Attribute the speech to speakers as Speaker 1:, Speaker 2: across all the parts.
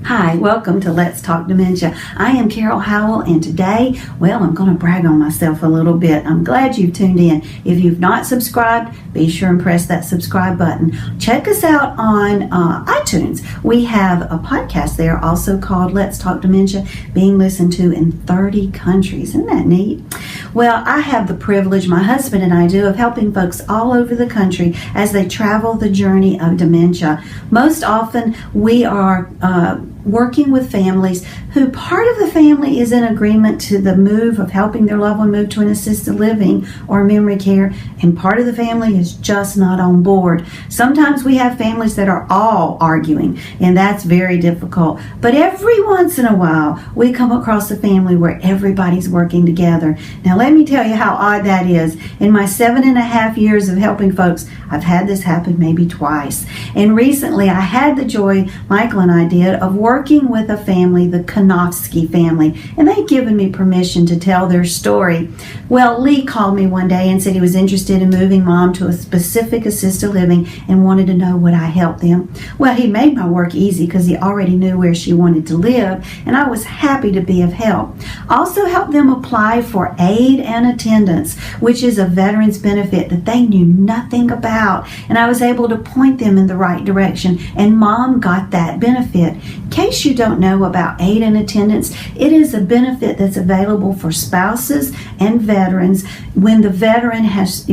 Speaker 1: Hi, welcome to Let's Talk Dementia. I am Carol Howell, and today, I'm going to brag on myself a little bit. I'm glad you've tuned in. If you've not subscribed, be sure and press that subscribe button. Check us out on iTunes. We have a podcast there also called Let's Talk Dementia, being listened to in 30 countries. Isn't that neat? Well, I have the privilege, my husband and I do, of helping folks all over the country as they travel the journey of dementia. Most often, we are working with families who part of the family is in agreement to the move of helping their loved one move to an assisted living or memory care, and part of the family is just not on board. Sometimes we have families that are all arguing, and that's very difficult. But every once in a while, we come across a family where everybody's working together. Now, let me tell you how odd that is. In my 7.5 years of helping folks, I've had this happen maybe twice. And recently, I had the joy, Michael and I did, of working with a family, the Konofsky family, and they'd given me permission to tell their story. Well, Lee called me one day and said he was interested in moving Mom to a specific assisted living and wanted to know would I help them. Well, he made my work easy because he already knew where she wanted to live, and I was happy to be of help. Also helped them apply for aid and attendance, which is a veteran's benefit that they knew nothing about, and I was able to point them in the right direction, and Mom got that benefit. In case you don't know about aid and attendance, it is a benefit that's available for spouses and veterans when the veteran has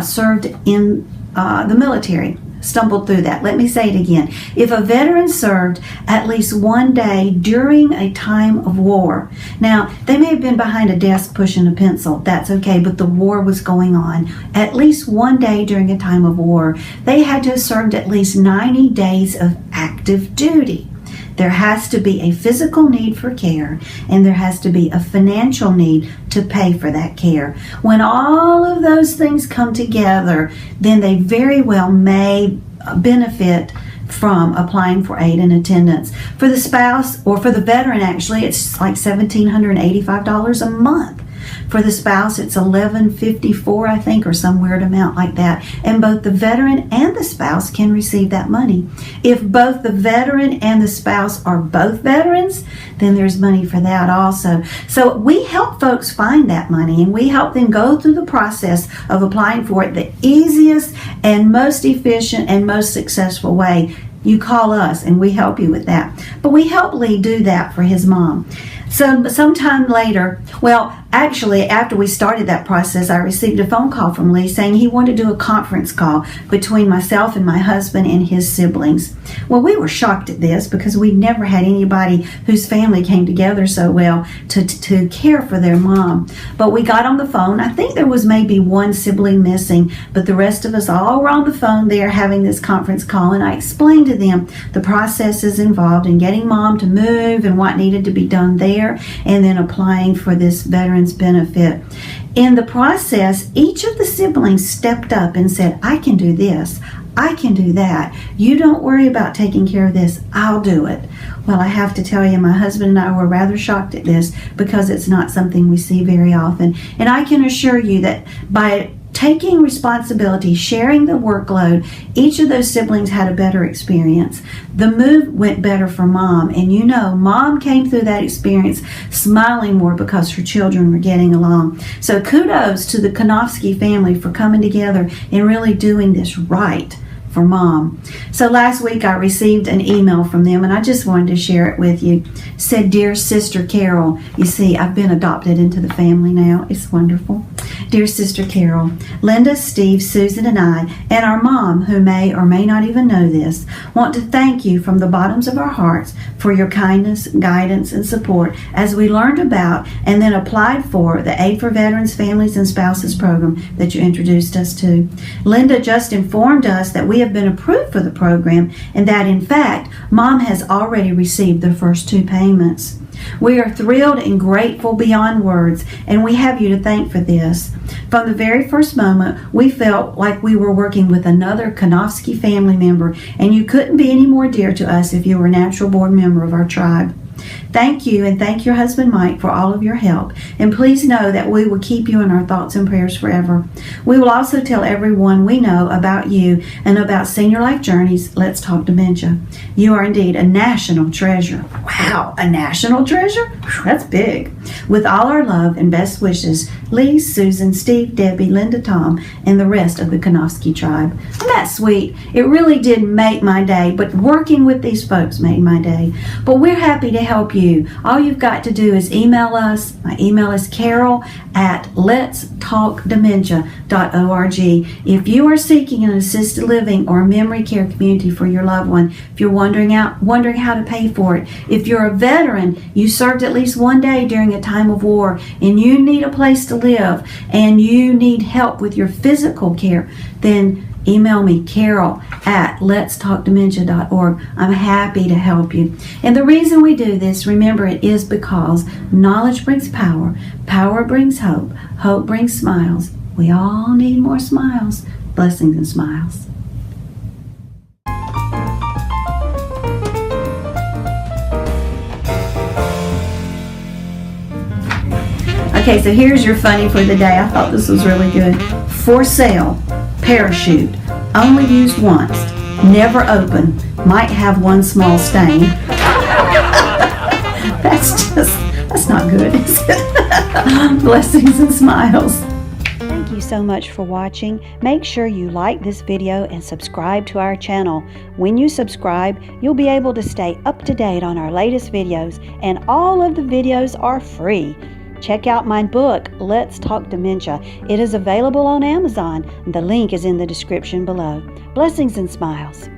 Speaker 1: served in the military. Stumbled through that. Let me say it again. If a veteran served at least one day during a time of war, now they may have been behind a desk pushing a pencil, that's okay, but the war was going on. At least one day during a time of war, they had to have served at least 90 days of active duty. There has to be a physical need for care, and there has to be a financial need to pay for that care. When all of those things come together, then they very well may benefit from applying for aid and attendance. For the spouse, or for the veteran actually, it's like $1,785 a month. For the spouse, it's $1,154, I think, or some weird amount like that. And both the veteran and the spouse can receive that money. If both the veteran and the spouse are both veterans, then there's money for that also. So we help folks find that money, and we help them go through the process of applying for it the easiest and most efficient and most successful way. You call us and we help you with that. But we help Lee do that for his mom. So sometime later, actually, after we started that process, I received a phone call from Lee saying he wanted to do a conference call between myself and my husband and his siblings. Well, we were shocked at this because we'd never had anybody whose family came together so well to care for their mom. But we got on the phone. I think there was maybe one sibling missing, but the rest of us all were on the phone there having this conference call, and I explained to them the processes involved in getting Mom to move and what needed to be done there, and then applying for this veteran's benefit. In the process, each of the siblings stepped up and said, I can do this, I can do that. You don't worry about taking care of this, I'll do it. Well, I have to tell you, my husband and I were rather shocked at this because it's not something we see very often. And I can assure you that by taking responsibility, sharing the workload, each of those siblings had a better experience. The move went better for Mom, and Mom came through that experience smiling more because her children were getting along. So kudos to the Konofsky family for coming together and really doing this right for Mom. So last week I received an email from them, and I just wanted to share it with you. It said, Dear Sister Carol, you see, I've been adopted into the family now. It's wonderful. Dear Sister Carol, Linda, Steve, Susan, and I, and our mom, who may or may not even know this, want to thank you from the bottoms of our hearts for your kindness, guidance, and support as we learned about and then applied for the Aid for Veterans, Families, and Spouses program that you introduced us to. Linda just informed us that we have been approved for the program and that, in fact, Mom has already received the first 2 payments. We are thrilled and grateful beyond words, and we have you to thank for this. From the very first moment, we felt like we were working with another Konofsky family member, and you couldn't be any more dear to us if you were a natural born member of our tribe. Thank you, and thank your husband Mike for all of your help. And please know that we will keep you in our thoughts and prayers forever. We will also tell everyone we know about you and about Senior Life Journeys. Let's Talk Dementia. You are indeed a national treasure. Wow, a national treasure? That's big. With all our love and best wishes, Lee, Susan, Steve, Debbie, Linda, Tom, and the rest of the Konofsky tribe. Isn't that sweet? It really did make my day, but working with these folks made my day. But we're happy to help you. All you've got to do is email us. My email is carol@letstalkdementia.org. If you are seeking an assisted living or memory care community for your loved one, if you're wondering how to pay for it, if you're a veteran, you served at least one day during a time of war, and you need a place to live, and you need help with your physical care, then email me, carol@letstalkdementia.org. I'm happy to help you. And the reason we do this, remember, it is because knowledge brings power, power brings hope, hope brings smiles. We all need more smiles. Blessings and smiles. Okay, so here's your funny for the day. I thought this was really good. For sale, parachute, only used once, never open, might have one small stain. That's not good, is it? Blessings and smiles. Thank you so much for watching. Make sure you like this video and subscribe to our channel. When you subscribe, you'll be able to stay up to date on our latest videos, and all of the videos are free. Check out my book, Let's Talk Dementia. It is available on Amazon. The link is in the description below. Blessings and smiles.